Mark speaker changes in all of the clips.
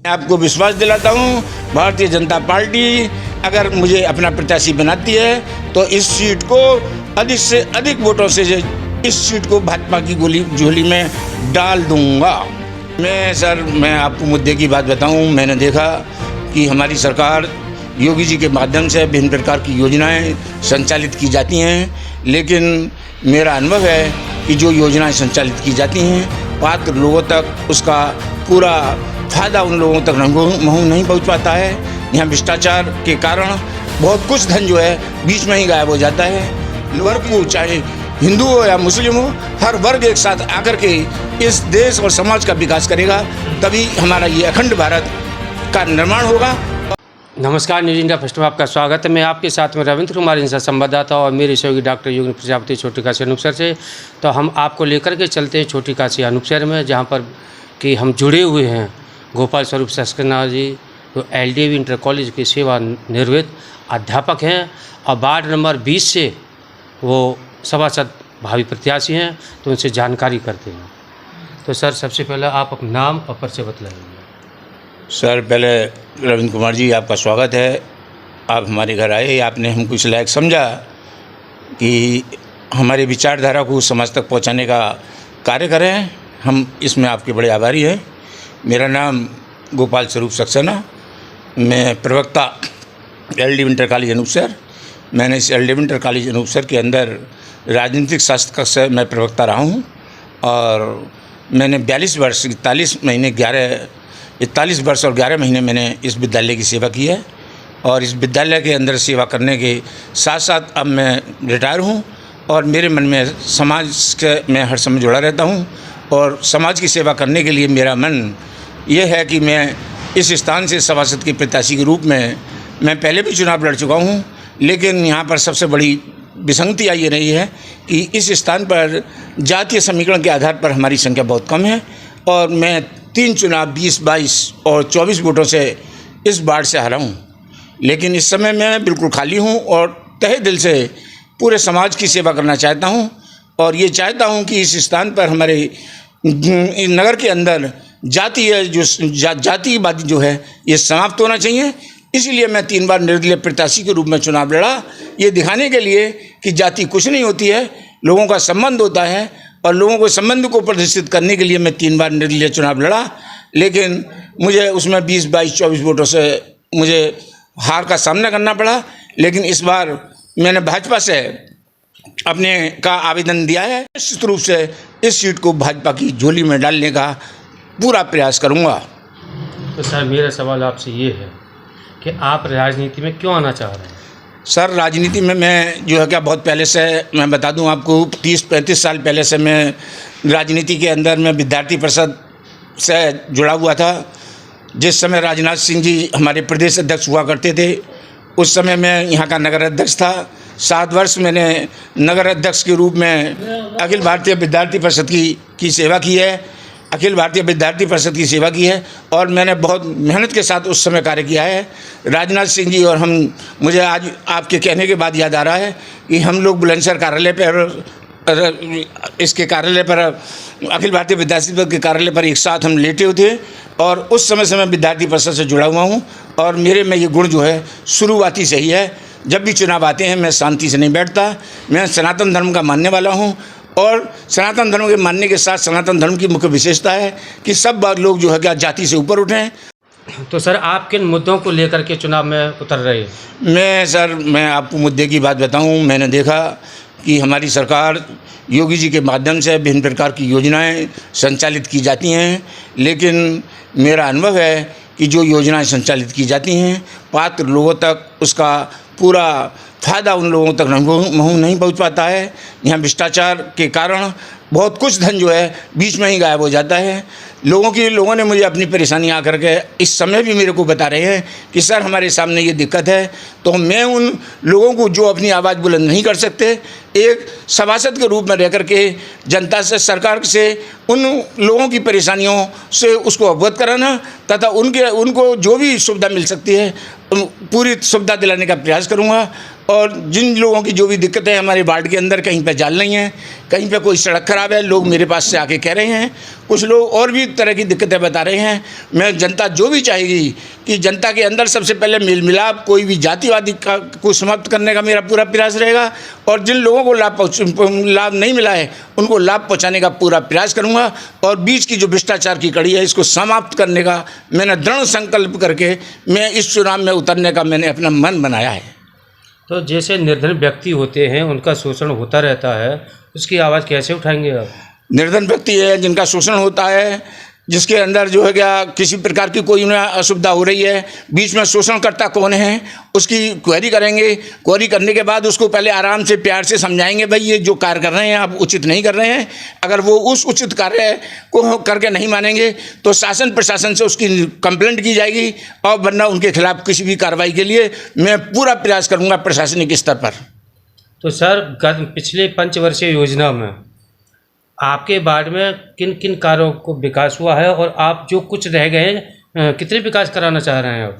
Speaker 1: आपको विश्वास दिलाता हूँ, भारतीय जनता पार्टी अगर मुझे अपना प्रत्याशी बनाती है तो इस सीट को अधिक से अधिक वोटों से इस सीट को भाजपा की गोली झोली में डाल दूंगा। मैं आपको मुद्दे की बात बताऊं, मैंने देखा कि हमारी सरकार योगी जी के माध्यम से विभिन्न प्रकार की योजनाएं संचालित की जाती हैं, लेकिन मेरा अनुभव है कि जो योजनाएं संचालित की जाती हैं पात्र लोगों तक उसका पूरा फायदा उन लोगों तक नहीं पहुंच पाता है। यहाँ भ्रष्टाचार के कारण बहुत कुछ धन जो है बीच में ही गायब हो जाता है। वर्ग को, चाहे हिंदू हो या मुस्लिम हो, हर वर्ग एक साथ आकर के इस देश और समाज का विकास करेगा, तभी हमारा ये अखंड भारत का निर्माण होगा।
Speaker 2: नमस्कार, न्यूज इंडिया फर्स्ट में आपका स्वागत है। मैं आपके साथ में रविंद्र कुमार इनसा संवाददाता और मेरे सहयोगी डॉक्टर योगी प्रजापति छोटी काशी अनूपसर से। तो हम आपको लेकर के चलते हैं छोटी काशी अनूपसर में, जहाँ पर कि हम जुड़े हुए हैं गोपाल स्वरूप सक्सेना जी, जो LDAV इंटर कॉलेज के सेवानिवृत्त अध्यापक हैं और वार्ड नंबर 20 से वो सभासद भावी प्रत्याशी हैं, तो उनसे जानकारी करते हैं। तो सर, सबसे पहले आप अपना नाम और परिचय बतलाएंगे।
Speaker 1: सर, पहले रविंद्र कुमार जी आपका स्वागत है। आप हमारे घर आए, आपने हमको इस लायक समझा कि हमारी विचारधारा को समाज तक पहुंचाने का कार्य करें। हम इसमें आपके बड़े आभारी हैं। मेरा नाम गोपाल स्वरूप सक्सेना, मैं प्रवक्ता LDAV इंटर कॉलेज अनूपसर। मैंने इस LDAV इंटर कॉलेज अनूपसर के अंदर राजनीतिक शास्त्र कक्ष से मैं प्रवक्ता रहा हूँ और मैंने 42 वर्ष 41 वर्ष और 11 महीने मैंने इस विद्यालय की सेवा की है। और इस विद्यालय के अंदर सेवा करने के साथ साथ अब मैं रिटायर हूँ और मेरे मन में समाज से मैं हर समय जुड़ा रहता हूँ और समाज की सेवा करने के लिए मेरा मन ये है कि मैं इस स्थान से सभासद के प्रत्याशी के रूप में मैं पहले भी चुनाव लड़ चुका हूँ, लेकिन यहाँ पर सबसे बड़ी विसंगति ये रही है कि इस स्थान पर जातीय समीकरण के आधार पर हमारी संख्या बहुत कम है और मैं 3 चुनाव 20, 22 और 24 वोटों से इस वार्ड से हारा हूँ। लेकिन इस समय मैं बिल्कुल खाली हूँ और तहे दिल से पूरे समाज की सेवा करना चाहता हूँ और ये चाहता हूँ कि इस स्थान पर हमारे नगर के अंदर जातिवादी जो है ये समाप्त होना चाहिए। इसीलिए मैं 3 बार निर्दलीय प्रत्याशी के रूप में चुनाव लड़ा, ये दिखाने के लिए कि जाति कुछ नहीं होती है, लोगों का संबंध होता है और लोगों को संबंध को प्रदर्शित करने के लिए मैं 3 बार निर्दलीय चुनाव लड़ा। लेकिन मुझे उसमें 20, 22, 24 वोटों से मुझे हार का सामना करना पड़ा। लेकिन इस बार मैंने भाजपा से अपने का आवेदन दिया है। निश्चित रूप से इस सीट को भाजपा की झोली में डालने का पूरा प्रयास करूंगा।
Speaker 2: तो सर, मेरा सवाल आपसे ये है कि आप राजनीति में क्यों आना चाह रहे हैं?
Speaker 1: सर, राजनीति में मैं जो है क्या बहुत पहले से, मैं बता दूं आपको, 30-35 साल पहले से मैं राजनीति के अंदर मैं विद्यार्थी परिषद से जुड़ा हुआ था। जिस समय राजनाथ सिंह जी हमारे प्रदेश अध्यक्ष हुआ करते थे, उस समय मैं यहाँ का नगर अध्यक्ष था। 7 वर्ष मैंने नगर अध्यक्ष के रूप में अखिल भारतीय विद्यार्थी परिषद की सेवा की है, अखिल भारतीय विद्यार्थी परिषद की सेवा की है और मैंने बहुत मेहनत के साथ उस समय कार्य किया है। राजनाथ सिंह जी और मुझे आज आपके कहने के बाद याद आ रहा है कि हम लोग बुलंदशहर कार्यालय पर, इसके कार्यालय पर, अखिल भारतीय विद्यार्थी परिषद के कार्यालय पर एक साथ हम लेटे हुए थे और उस समय से मैं विद्यार्थी परिषद से जुड़ा हुआ हूँ और मेरे में ये गुण जो है शुरुआती से ही है। जब भी चुनाव आते हैं मैं शांति से नहीं बैठता। मैं सनातन धर्म का मानने वाला हूँ और सनातन धर्म के मानने के साथ सनातन धर्म की मुख्य विशेषता है कि सब लोग जो है क्या जाति से ऊपर उठें।
Speaker 2: तो सर, आप किन मुद्दों को लेकर के चुनाव में उतर रहे हैं?
Speaker 1: मैं आपको मुद्दे की बात बताऊं, मैंने देखा कि हमारी सरकार योगी जी के माध्यम से विभिन्न प्रकार की योजनाएं संचालित की जाती हैं, लेकिन मेरा अनुभव है कि जो योजनाएं संचालित की जाती हैं पात्र लोगों तक उसका पूरा फायदा उन लोगों तक नहीं पहुंच पाता है। यहाँ भ्रष्टाचार के कारण बहुत कुछ धन जो है बीच में ही गायब हो जाता है। लोगों ने मुझे अपनी परेशानी आकर के इस समय भी मेरे को बता रहे हैं कि सर हमारे सामने ये दिक्कत है। तो मैं उन लोगों को जो अपनी आवाज़ बुलंद नहीं कर सकते, एक सभासद के रूप में रह कर के जनता से, सरकार से उन लोगों की परेशानियों से उसको अवगत कराना तथा उनको जो भी सुविधा मिल सकती है पूरी सुविधा दिलाने का प्रयास करूँगा और जिन लोगों की जो भी दिक्कतें हमारे वार्ड के अंदर कहीं पे जाल नहीं है, कहीं पे कोई सड़क खराब है, लोग मेरे पास से आके कह रहे हैं। कुछ लोग और भी तरह की दिक्कतें बता रहे हैं। मैं जनता जो भी चाहेगी कि जनता के अंदर सबसे पहले मेल मिलाप, कोई भी जातिवादी को समाप्त करने का मेरा पूरा प्रयास रहेगा, और जिन लोगों को लाभ नहीं मिला है उनको लाभ पहुंचाने का पूरा प्रयास करूंगा। और बीच की जो भ्रष्टाचार की कड़ी है इसको समाप्त करने का मैंने दृढ़ संकल्प करके मैं इस चुनाव में उतरने का मैंने अपना मन बनाया है।
Speaker 2: तो जैसे निर्धन व्यक्ति होते हैं, उनका शोषण होता रहता है, उसकी आवाज़ कैसे उठाएंगे आप?
Speaker 1: निर्धन व्यक्ति है जिनका शोषण होता है, जिसके अंदर जो है क्या किसी प्रकार की कोई उन्हें असुविधा हो रही है, बीच में शोषणकर्ता कौन है उसकी क्वेरी करेंगे। क्वेरी करने के बाद उसको पहले आराम से प्यार से समझाएंगे, भाई ये जो कार्य कर रहे हैं आप उचित नहीं कर रहे हैं। अगर वो उस उचित कार्य को करके नहीं मानेंगे तो शासन प्रशासन से उसकी कंप्लेंट की जाएगी, और वरना उनके खिलाफ किसी भी कार्रवाई के लिए मैं पूरा प्रयास करूँगा प्रशासनिक स्तर पर।
Speaker 2: तो सर, पिछले पंचवर्षीय योजना में आपके वार्ड में किन किन कार्यों को विकास हुआ है, और आप जो कुछ रह गए हैं कितने विकास कराना चाह रहे हैं आप?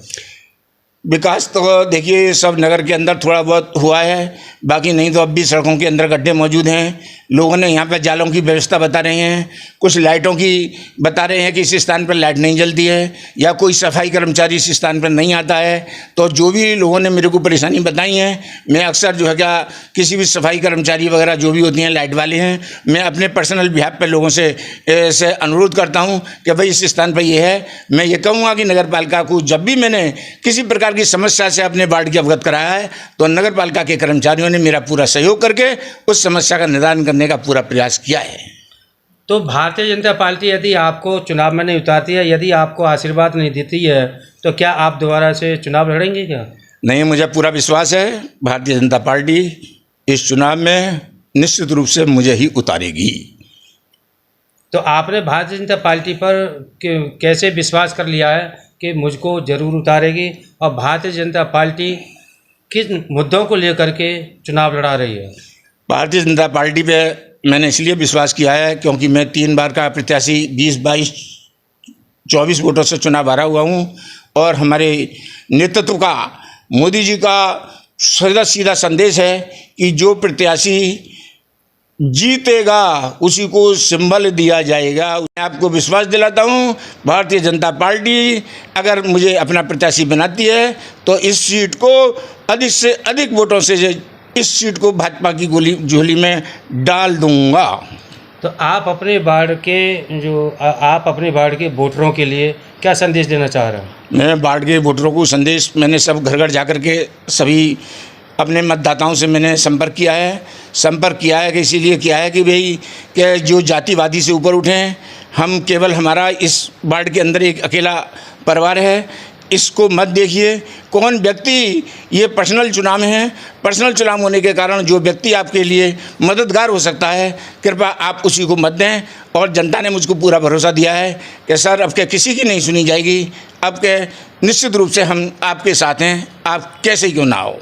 Speaker 1: विकास तो देखिए सब नगर के अंदर थोड़ा बहुत हुआ है, बाकी नहीं तो अब भी सड़कों के अंदर गड्ढे मौजूद हैं। लोगों ने यहाँ पे जालों की व्यवस्था बता रहे हैं, कुछ लाइटों की बता रहे हैं कि इस स्थान पर लाइट नहीं जलती है, या कोई सफाई कर्मचारी इस स्थान पर नहीं आता है। तो जो भी लोगों ने मेरे को परेशानी बताई है, मैं अक्सर जो है क्या किसी भी सफाई कर्मचारी वगैरह जो भी होती हैं लाइट वाले हैं, मैं अपने पर्सनल बिहाफ पर लोगों से अनुरोध करता हूँ कि भाई इस स्थान पर ये है। मैं ये कहूँगा कि नगर पालिका को जब भी मैंने किसी प्रकार की समस्या से अपने वार्ड की अवगत कराया है तो नगर पालिका के कर्मचारियों ने मेरा पूरा सहयोग करके उस समस्या का निदान करने का पूरा प्रयास किया है।
Speaker 2: तो भारतीय जनता पार्टी यदि आपको चुनाव में नहीं उतारती है, यदि आपको आशीर्वाद नहीं देती है, तो क्या आप दोबारा से चुनाव लड़ेंगे क्या?
Speaker 1: नहीं, मुझे पूरा विश्वास है भारतीय जनता पार्टी इस चुनाव में निश्चित रूप से मुझे ही उतारेगी।
Speaker 2: तो आपने भारतीय जनता पार्टी पर कैसे विश्वास कर लिया है कि मुझको ज़रूर उतारेगी, और भारतीय जनता पार्टी किस मुद्दों को लेकर के चुनाव लड़ा रही है?
Speaker 1: भारतीय जनता पार्टी पे मैंने इसलिए विश्वास किया है क्योंकि मैं 3 बार का प्रत्याशी 20, 22, 24 वोटों से चुनाव हारा हुआ हूँ, और हमारे नेतृत्व का मोदी जी का सीधा सीधा संदेश है कि जो प्रत्याशी जीतेगा उसी को सिंबल दिया जाएगा। मैं आपको विश्वास दिलाता हूँ भारतीय जनता पार्टी अगर मुझे अपना प्रत्याशी बनाती है तो इस सीट को अधिक से अधिक वोटों से इस सीट को भाजपा की झोली में डाल दूंगा।
Speaker 2: तो आप अपने वार्ड के वोटरों के लिए क्या संदेश देना चाह रहे हैं?
Speaker 1: मैं वार्ड के वोटरों को संदेश, मैंने सब घर घर जाकर के सभी अपने मतदाताओं से मैंने संपर्क किया है कि इसीलिए किया है कि भाई कि जो जातिवादी से ऊपर उठें। हम केवल हमारा इस वार्ड के अंदर एक अकेला परिवार है, इसको मत देखिए कौन व्यक्ति, ये पर्सनल चुनाव है। पर्सनल चुनाव होने के कारण जो व्यक्ति आपके लिए मददगार हो सकता है कृपया आप उसी को मत दें। और जनता ने मुझको पूरा भरोसा दिया है कि सर अब के किसी की नहीं सुनी जाएगी, अब के निश्चित रूप से हम आपके साथ हैं, आप कैसे क्यों ना हो।